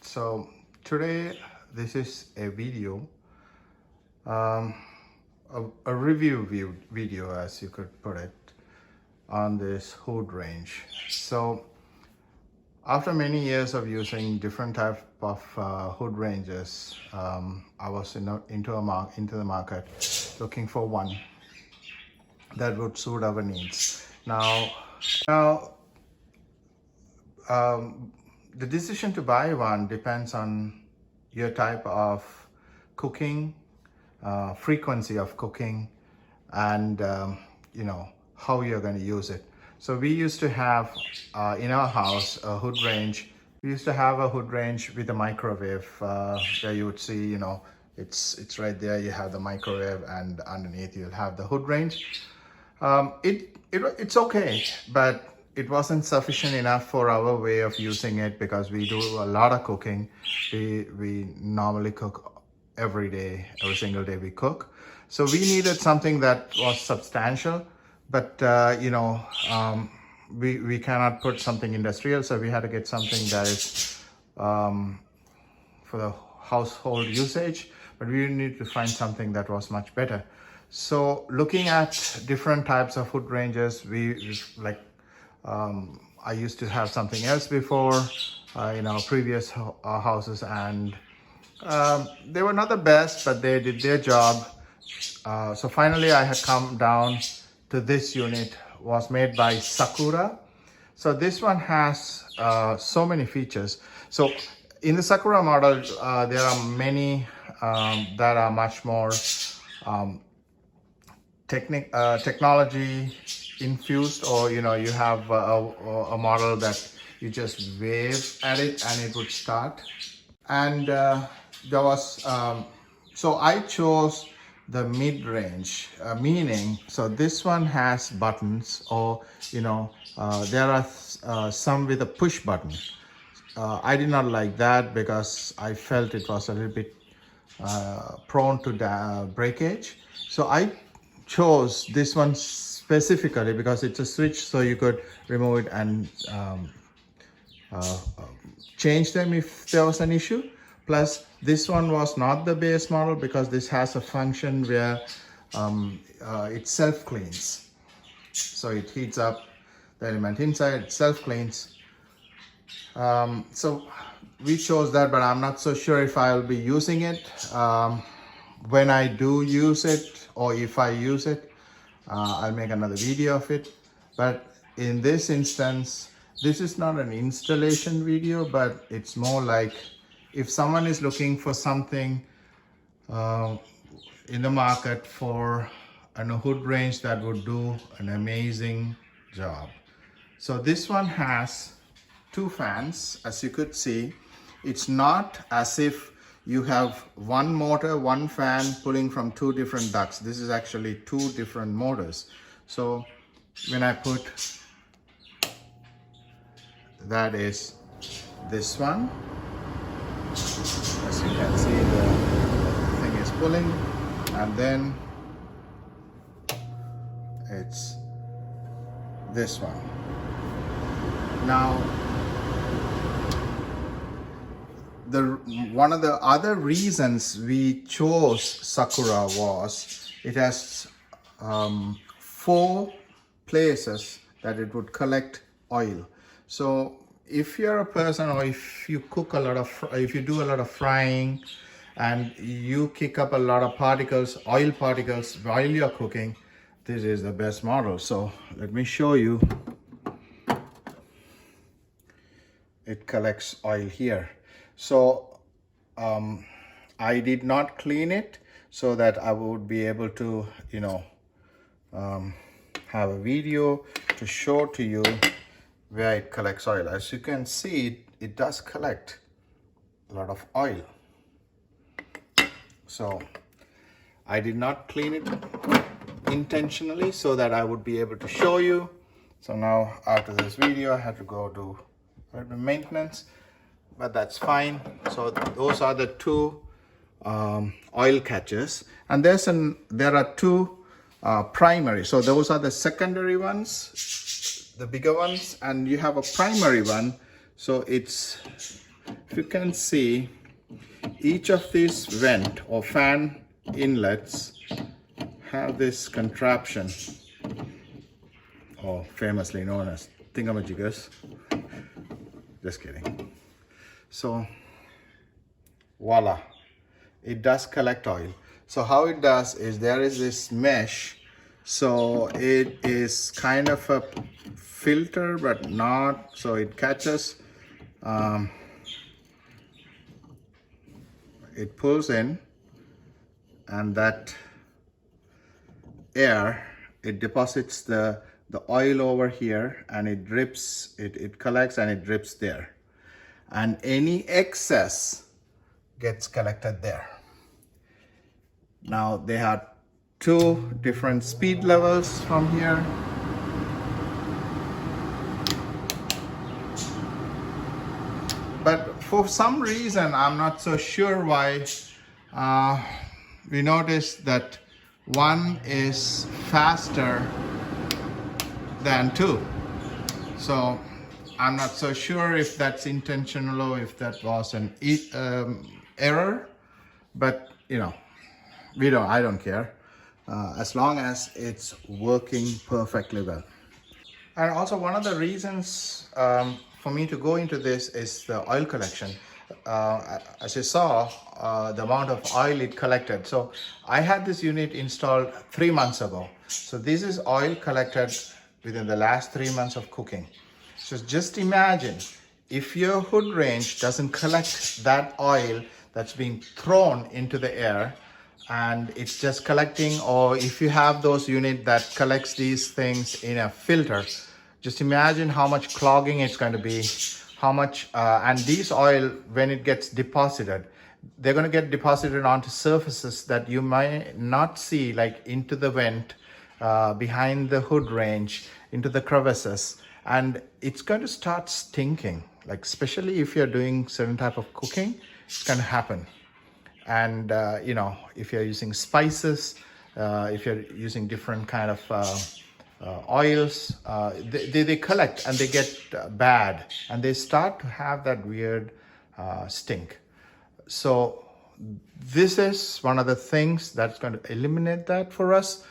So today this is a video, um, a video as you could put it, on this hood range. So after many years of using different type of hood ranges, I was into the market looking for one that would suit our needs. Now, the decision to buy one depends on your type of cooking, frequency of cooking, and how you're going to use it. So we used to have in our house a hood range. We used to have a hood range with a microwave where you would see, it's right there. You have the microwave, and underneath you'll have the hood range. It's okay, but it wasn't sufficient enough for our way of using it because we do a lot of cooking. We normally cook every day, every single day we cook. So we needed something that was substantial, but we cannot put something industrial, so we had to get something that is for the household usage, but we need to find something that was much better. So looking at different types of hood ranges, I used to have something else before in our previous houses, and they were not the best, but they did their job. So finally I had come down to this unit. Was made by Sakura. So this one has so many features. So in the Sakura model, there are many that are much more technology infused, or you have a model that you just wave at it and it would start. And there was so I chose the mid-range, meaning, so this one has buttons, or there are some with a push button. I did not like that because I felt it was a little bit prone to breakage. So I chose this one specifically because it's a switch, so you could remove it and change them if there was an issue. Plus, this one was not the base model because this has a function where it self-cleans. So it heats up the element inside, it self-cleans. So we chose that, but I'm not so sure if I'll be using it. When I do use it, or if I use it, I'll make another video of it. But in this instance, this is not an installation video, but it's more like if someone is looking for something in the market for a hood range that would do an amazing job. So this one has two fans, as you could see. It's not as if you have one motor, one fan pulling from two different ducts. This is actually two different motors. So when I put, that is this one. As you can see, the thing is pulling, and then it's this one. Now, one of the other reasons we chose Sakura was it has 4 places that it would collect oil. So if you're a person, or if you cook if you do a lot of frying and you kick up a lot of oil particles while you're cooking, this is the best model. So let me show you. It collects oil here. So I did not clean it so that I would be able to have a video to show to you where it collects oil. As you can see, it does collect a lot of oil. So I did not clean it intentionally so that I would be able to show you. So now after this video, I have to go do maintenance, but that's fine. So those are the two oil catchers, and there are two primary. So those are the secondary ones, the bigger ones, and you have a primary one. So it's if you can see, each of these vent or fan inlets have this contraption, or famously known as thingamajiggers. Just kidding. So voila, it does collect oil. So how it does is there is this mesh, so it is kind of a filter but not, so it catches, it pulls in, and that air, it deposits the oil over here, and it drips, it collects and it drips there, and any excess gets collected there. Now they have two different speed levels from here. But for some reason, I'm not so sure why, we noticed that one is faster than two. So I'm not so sure if that's intentional or if that was an error, but you know, I don't care, as long as it's working perfectly well. And also one of the reasons for me to go into this is the oil collection. As you saw, the amount of oil it collected. So I had this unit installed 3 months ago. So this is oil collected within the last 3 months of cooking. So just imagine if your hood range doesn't collect that oil that's being thrown into the air, and it's just collecting, or if you have those units that collects these things in a filter, just imagine how much clogging it's going to be, how much, and these oil, when it gets deposited, they're going to get deposited onto surfaces that you might not see, like into the vent, behind the hood range, into the crevices, and it's going to start stinking, like especially if you're doing certain type of cooking, it's going to happen. And you know, if you're using spices, if you're using different kind of oils, they collect and they get bad, and they start to have that weird stink. So this is one of the things that's going to eliminate that for us.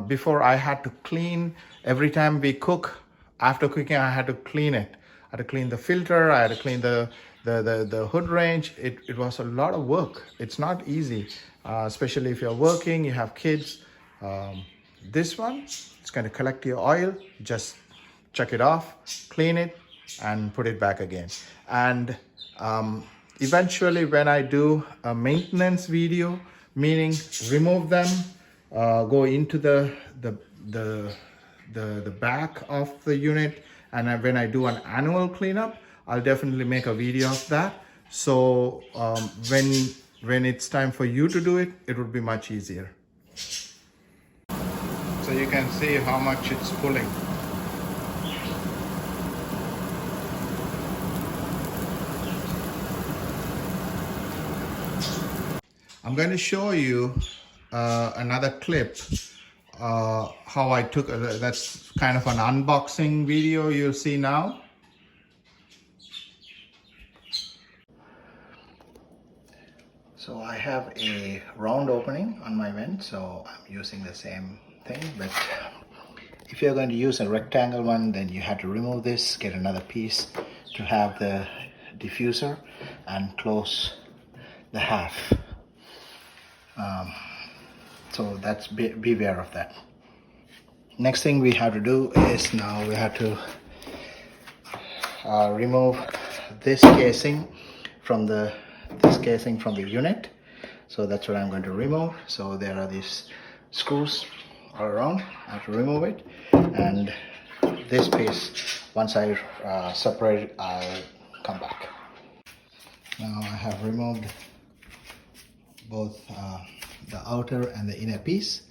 Before, I had to clean every time we cook. After cooking, I had to clean it. I had to clean the filter, I had to clean the hood range. It was a lot of work. It's not easy, especially if you're working, you have kids. This one, it's going to collect your oil, just check it off, clean it, and put it back again. And eventually, when I do a maintenance video, meaning remove them, go into the back of the unit, and when I do an annual cleanup, I'll definitely make a video of that. So when it's time for you to do it, it would be much easier. So you can see how much it's pulling. I'm going to show you another clip, how I took, that's kind of an unboxing video you'll see now. So I have a round opening on my vent, so I'm using the same thing, but if you're going to use a rectangle one, then you have to remove this, get another piece to have the diffuser, and close the half. So that's beware of that. Next thing we have to do is, now we have to remove this casing from the unit. So that's what I'm going to remove. So there are these screws all around. I have to remove it, and this piece, once I separate it, I'll come back. Now I have removed both the outer and the inner piece.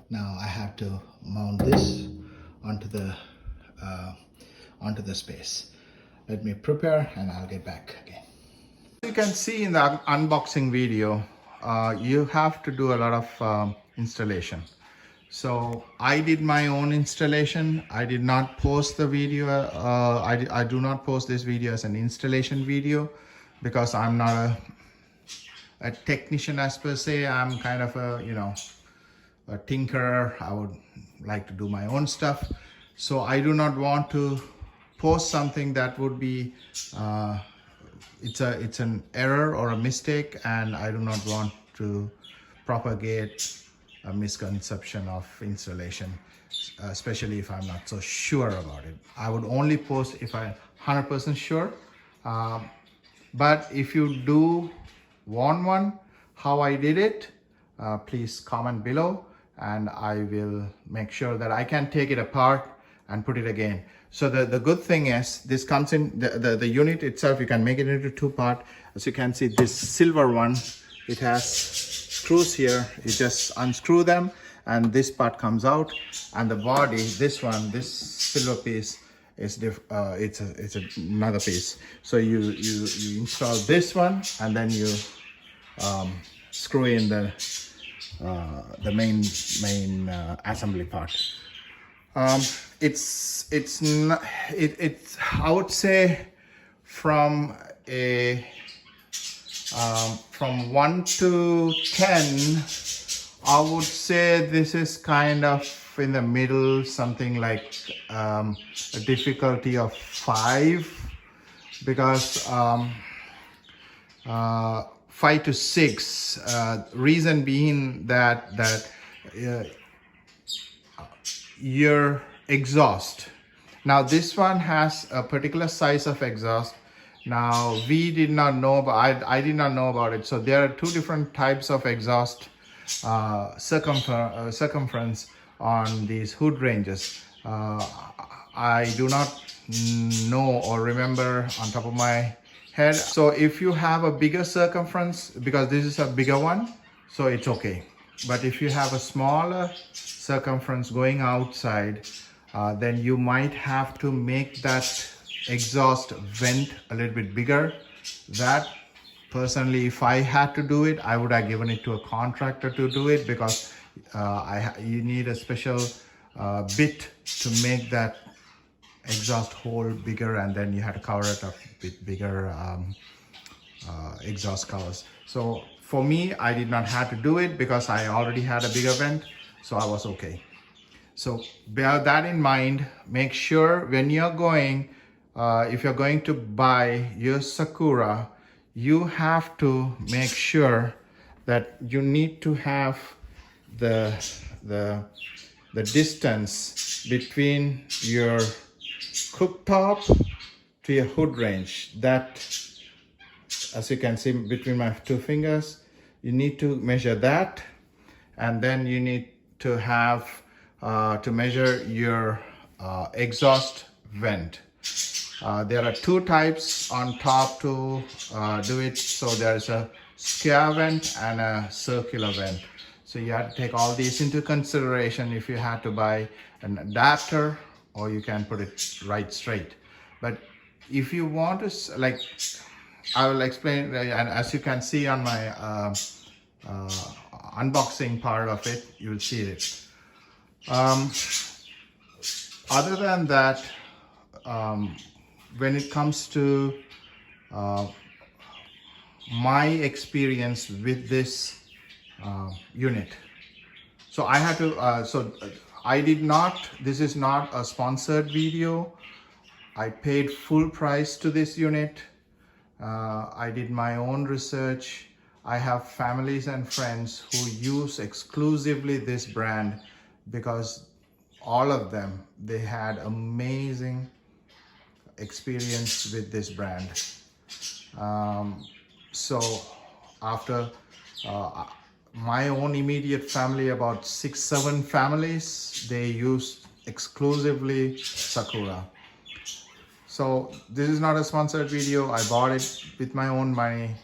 Now I have to mount this onto the space. Let me prepare and I'll get back again. You can see in the unboxing video, you have to do a lot of installation. So I did my own installation. I did not post the video. I do not post this video as an installation video. because I'm not a technician as per se. I'm kind of a, a tinkerer. I would like to do my own stuff. So I do not want to post something that would be, it's an error or a mistake, and I do not want to propagate a misconception of installation, especially if I'm not so sure about it. I would only post if I'm 100% sure. But if you do want one, how I did it, please comment below, and I will make sure that I can take it apart and put it again. So the good thing is, this comes in the unit itself. You can make it into two parts. As you can see, this silver one, it has screws here. You just unscrew them and this part comes out, and the body, this one, this silver piece is it's another piece. So you install this one, and then you screw in the main assembly part. It's not, it's I would say from 1 to 10, I would say this is kind of in the middle, something like a difficulty of 5, because 5 to 6. Reason being that your exhaust. Now this one has a particular size of exhaust. Now we did not know about, I did not know about it. So there are two different types of exhaust circumference on these hood ranges. I do not know or remember on top of my head. So if you have a bigger circumference, because this is a bigger one, so it's okay. But if you have a smaller circumference going outside, then you might have to make that exhaust vent a little bit bigger. That, personally, if I had to do it, I would have given it to a contractor to do it, because you need a special bit to make that exhaust hole bigger, and then you have to cover it up with bigger exhaust covers. So for me, I did not have to do it because I already had a bigger vent, so I was okay. So bear that in mind. Make sure when you're going, if you're going to buy your Sakura, you have to make sure that you need to have the distance between your cooktop to your hood range. That, as you can see between my two fingers, you need to measure that, and then you need to have to measure your exhaust vent. There are two types on top to do it. So there's a square vent and a circular vent. So you have to take all these into consideration if you had to buy an adapter, or you can put it right straight. But if you want to, like, I will explain, and as you can see on my unboxing part of it, you will see it. Other than that, when it comes to my experience with this unit, so I had to, I did not, this is not a sponsored video. I paid full price to this unit. I did my own research. I have families and friends who use exclusively this brand, because all of them, they had amazing experience with this brand. So after my own immediate family, about 6-7 families, they used exclusively Sakura. So this is not a sponsored video. I bought it with my own money,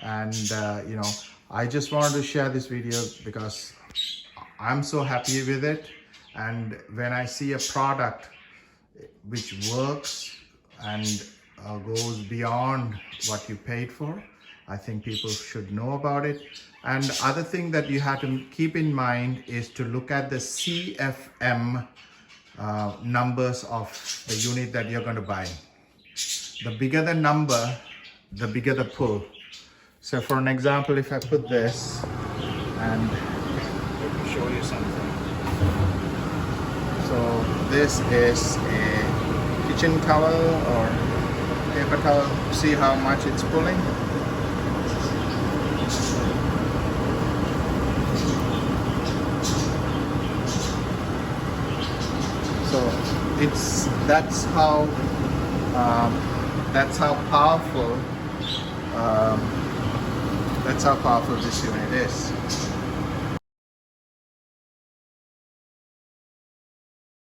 and you know, I just wanted to share this video because I'm so happy with it. And when I see a product which works and goes beyond what you paid for, I think people should know about it. And other thing that you have to keep in mind is to look at the CFM numbers of the unit that you're going to buy. The bigger the number, the bigger the pull. So for an example, if I put this and let me show you something. So this is a kitchen towel or paper towel. See how much it's pulling? So that's how powerful this unit is.